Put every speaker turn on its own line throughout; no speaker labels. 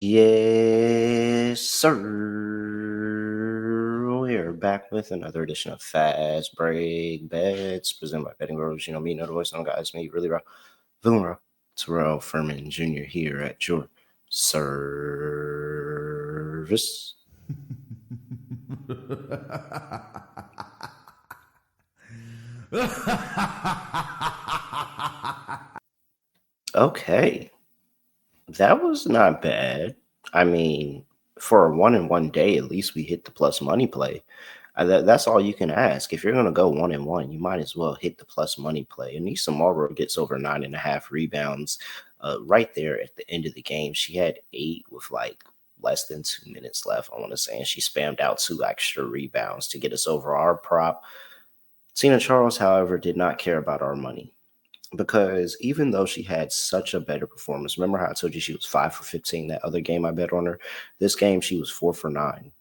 Yes, sir. We're back with another edition of Fast Break Bets presented by BettingPros. You know me, know the voice, know the guys, me, really rough, feeling rough. Terrell Furman Jr. here at your service. Okay, that was not bad. I mean, for a 1-in-1 day, at least we hit the plus money play. That's all you can ask. If you're going to go 1-in-1, you might as well hit the plus money play. Anissa Morrow gets over 9.5 rebounds right there at the end of the game. She had 8 with like less than 2 minutes left, I want to say, and she spammed out 2 extra rebounds to get us over our prop. Tina Charles, however, did not care about our money because even though she had such a better performance, remember how I told you she was 5 for 15 that other game I bet on her? This game, she was 4 for 9.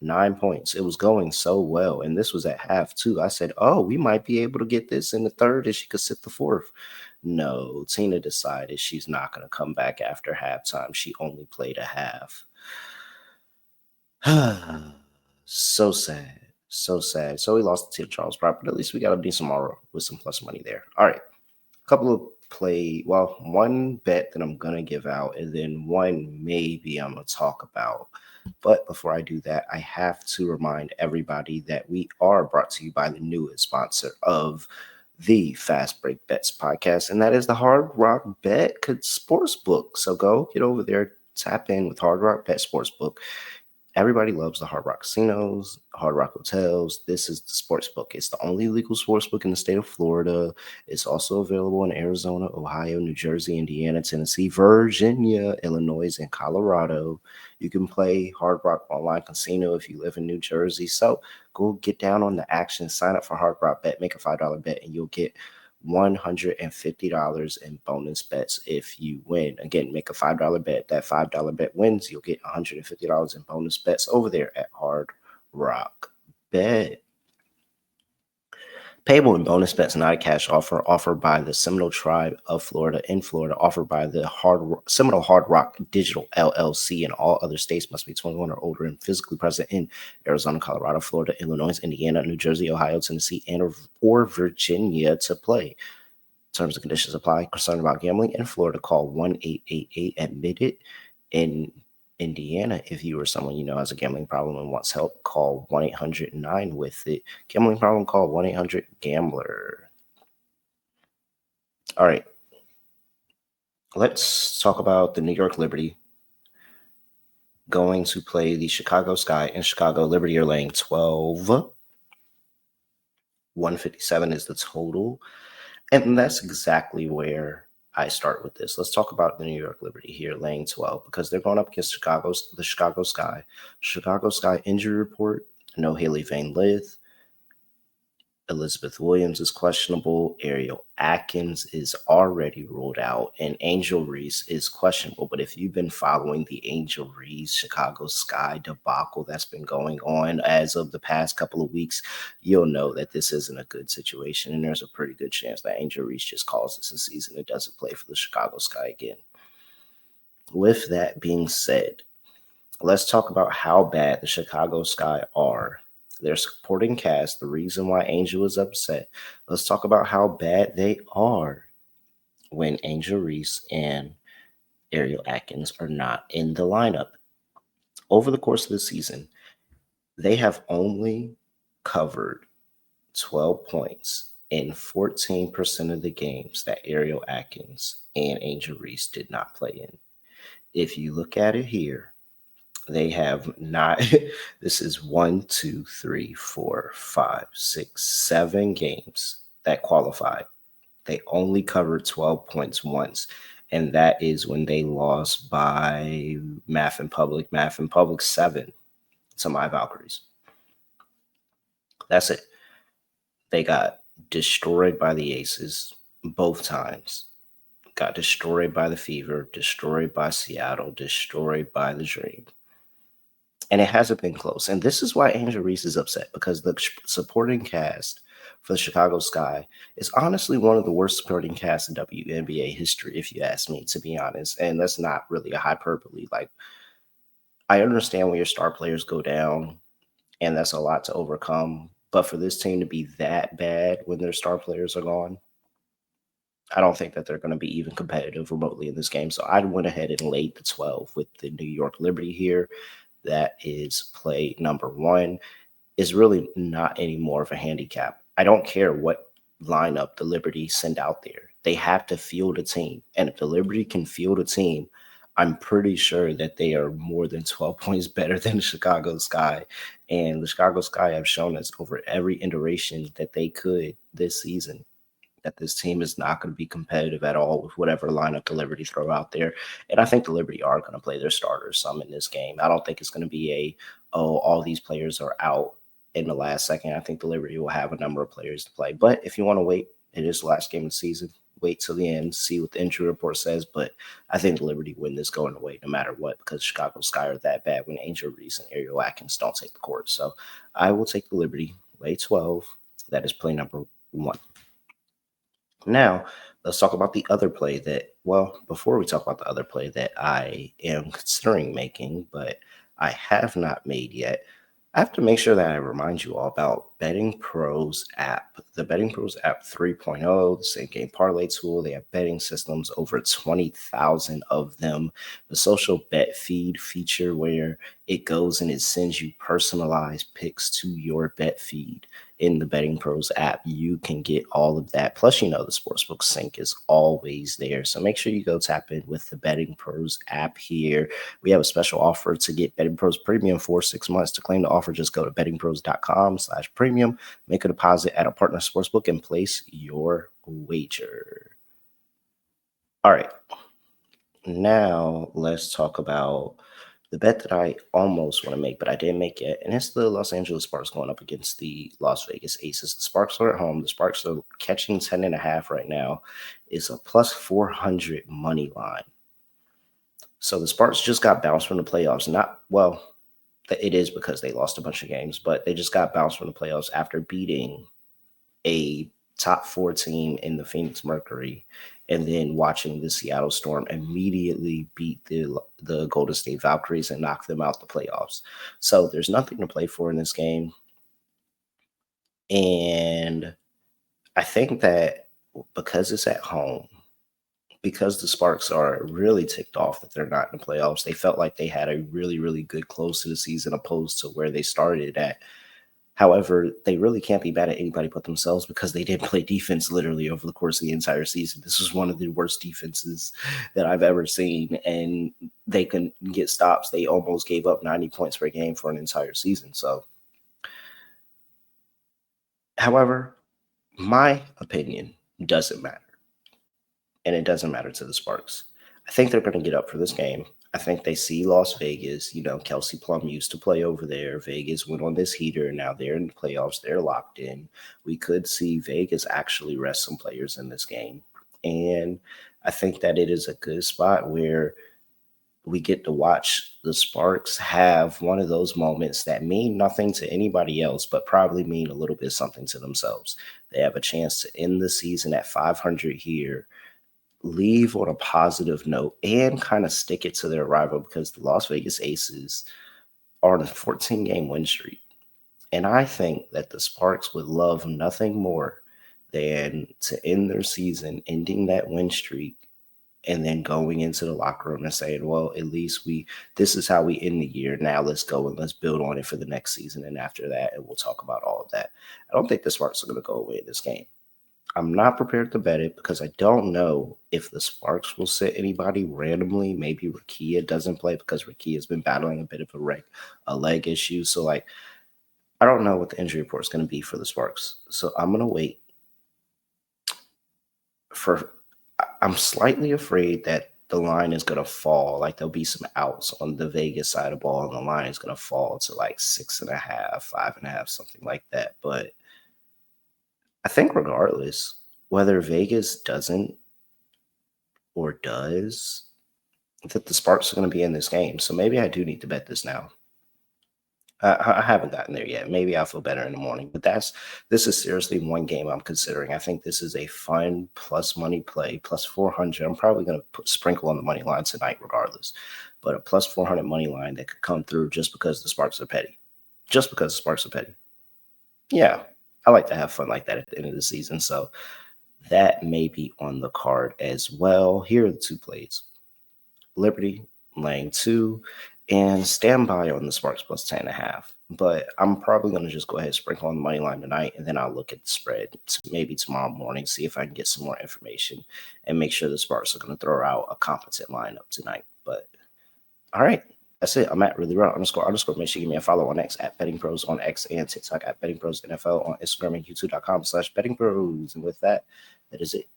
9 points. It was going so well. And this was at half, too. I said, oh, we might be able to get this in the third and she could sit the fourth. No, Tina decided she's not going to come back after halftime. She only played a half. So sad. So sad. So we lost to Charles Prop, but at least we got a decent tomorrow with some plus money there. All right. A couple of one bet that I'm going to give out, and then one maybe I'm going to talk about. But before I do that, I have to remind everybody that we are brought to you by the newest sponsor of the Fast Break Bets podcast, and that is the Hard Rock Bet Sportsbook. So go get over there, tap in with Hard Rock Bet Sportsbook. Everybody loves the Hard Rock casinos, Hard Rock hotels. This is the sports book. It's the only legal sports book in the state of Florida. It's also available in Arizona, Ohio, New Jersey, Indiana, Tennessee, Virginia, Illinois, and Colorado. You can play Hard Rock Online Casino if you live in New Jersey. So go get down on the action, sign up for Hard Rock Bet, make a $5 bet, and you'll get $150 in bonus bets if you win. Again, make a $5 bet. That $5 bet wins. You'll get $150 in bonus bets over there at Hard Rock Bet. Payable in bonus bets, not a cash offer, offered by the Seminole Tribe of Florida in Florida, offered by the Seminole Hard Rock Digital LLC. In all other states must be 21 or older and physically present in Arizona, Colorado, Florida, Illinois, Indiana, New Jersey, Ohio, Tennessee, and or Virginia to play. Terms and conditions apply. Concerned about gambling in Florida, call 1-888-ADMIT-IT. In Indiana, if you or someone you know has a gambling problem and wants help, call 1-800-9-WITH-IT. Gambling problem, call 1-800-GAMBLER. All right. Let's talk about the New York Liberty going to play the Chicago Sky in Chicago. Liberty are laying 12. 157 is the total. And that's exactly where I start with this. Let's talk about the New York Liberty here, laying 12, because they're going up against the Chicago Sky. Chicago Sky injury report, no Haley Van Lith. Elizabeth Williams is questionable. Ariel Atkins is already ruled out, and Angel Reese is questionable. But if you've been following the Angel Reese Chicago Sky debacle that's been going on as of the past couple of weeks, you'll know that this isn't a good situation, and there's a pretty good chance that Angel Reese just calls this a season and doesn't play for the Chicago Sky again. With that being said, let's talk about how bad the Chicago Sky are. Their supporting cast, the reason why Angel is upset. Let's talk about how bad they are when Angel Reese and Ariel Atkins are not in the lineup. Over the course of the season, they have only covered 12 points in 14% of the games that Ariel Atkins and Angel Reese did not play in. If you look at it here, they have not. This is 1, 2, 3, 4, 5, 6, 7 games that qualified. They only covered 12 points once, and that is when they lost by Math and Public 7 to my Valkyries. That's it. They got destroyed by the Aces both times. Got destroyed by the Fever, destroyed by Seattle, destroyed by the Dream. And it hasn't been close. And this is why Angel Reese is upset, because the supporting cast for the Chicago Sky is honestly one of the worst supporting casts in WNBA history, if you ask me, to be honest. And that's not really a hyperbole. Like, I understand when your star players go down, and that's a lot to overcome. But for this team to be that bad when their star players are gone, I don't think that they're going to be even competitive remotely in this game. So I went ahead and laid the 12 with the New York Liberty here. That is play number one. Is really not any more of a handicap. I don't care what lineup the Liberty send out there. They have to field a team. And if the Liberty can field a team, I'm pretty sure that they are more than 12 points better than the Chicago Sky. And the Chicago Sky have shown us over every iteration that they could this season that this team is not going to be competitive at all with whatever lineup the Liberty throw out there. And I think the Liberty are going to play their starters some in this game. I don't think it's going to be all these players are out in the last second. I think the Liberty will have a number of players to play. But if you want to wait, it is the last game of the season. Wait till the end, see what the injury report says. But I think the Liberty win this going away no matter what, because Chicago Sky are that bad when Angel Reese and Ariel Atkins don't take the court. So I will take the Liberty, lay 12. That is play number one. Now, let's talk about the other play before we talk about the other play that I am considering making, but I have not made yet, I have to make sure that I remind you all about BettingPros app. The BettingPros app 3.0, the same game parlay tool. They have betting systems, over 20,000 of them. The social bet feed feature where it goes and it sends you personalized picks to your bet feed. In the BettingPros app, you can get all of that. Plus, the Sportsbook sync is always there. So make sure you go tap in with the BettingPros app here. We have a special offer to get BettingPros Premium for 6 months. To claim the offer, just go to bettingpros.com/premium, make a deposit at a partner sportsbook, and place your wager. All right. Now let's talk about the bet that I almost want to make, but I didn't make yet, and it's the Los Angeles Sparks going up against the Las Vegas Aces. The Sparks are at home. The Sparks are catching 10.5 right now. It's a plus 400 money line. So the Sparks just got bounced from the playoffs. It is because they lost a bunch of games, but they just got bounced from the playoffs after beating a top 4 team in the Phoenix Mercury, and then watching the Seattle Storm immediately beat the Golden State Valkyries and knock them out the playoffs. So there's nothing to play for in this game. And I think that because it's at home, because the Sparks are really ticked off that they're not in the playoffs, they felt like they had a really, really good close to the season opposed to where they started at. However, they really can't be mad at anybody but themselves because they didn't play defense literally over the course of the entire season. This was one of the worst defenses that I've ever seen, and they couldn't get stops. They almost gave up 90 points per game for an entire season. So, however, my opinion doesn't matter, and it doesn't matter to the Sparks. I think they're going to get up for this game. I think they see Las Vegas. Kelsey Plum used to play over there. Vegas went on this heater. Now they're in the playoffs. They're locked in. We could see Vegas actually rest some players in this game. And I think that it is a good spot where we get to watch the Sparks have one of those moments that mean nothing to anybody else, but probably mean a little bit something to themselves. They have a chance to end the season at 500 here, leave on a positive note, and kind of stick it to their rival, because the Las Vegas Aces are on a 14-game win streak. And I think that the Sparks would love nothing more than to end their season, ending that win streak, and then going into the locker room and saying, well, at least this is how we end the year. Now let's go and let's build on it for the next season. And after that, and we'll talk about all of that. I don't think the Sparks are going to go away in this game. I'm not prepared to bet it because I don't know if the Sparks will sit anybody randomly. Maybe Rakia doesn't play because Rakia has been battling a bit of a leg issue. So, I don't know what the injury report is going to be for the Sparks. So I'm going to wait I'm slightly afraid that the line is going to fall. There'll be some outs on the Vegas side of the ball, and the line is going to fall to 6.5, 5.5, something like that. But I think regardless, whether Vegas doesn't or does, that the Sparks are going to be in this game. So maybe I do need to bet this now. I haven't gotten there yet. Maybe I'll feel better in the morning. But this is seriously one game I'm considering. I think this is a fun plus money play, plus 400. I'm probably going to sprinkle on the money line tonight, regardless. But a plus 400 money line that could come through just because the Sparks are petty. Just because the Sparks are petty. Yeah, I like to have fun like that at the end of the season. So that may be on the card as well. Here are the two plays. Liberty laying 2 and stand by on the Sparks plus 10.5. But I'm probably going to just go ahead and sprinkle on the money line tonight, and then I'll look at the spread maybe tomorrow morning, see if I can get some more information and make sure the Sparks are going to throw out a competent lineup tonight. But all right. That's it. I'm at really real underscore. Make sure you give me a follow on X at BettingPros on X and TikTok at BettingPros NFL on Instagram and YouTube.com/BettingPros. And with that, that is it.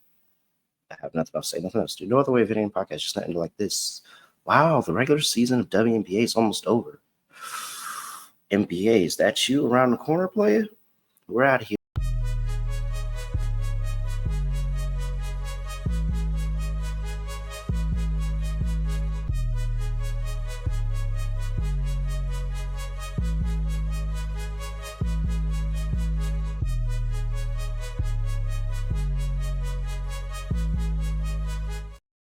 I have nothing else to say, nothing else to do. No other way of hitting podcast, just nothing like this. Wow, the regular season of WNBA is almost over. NBA, is that you around the corner, player? We're out of here.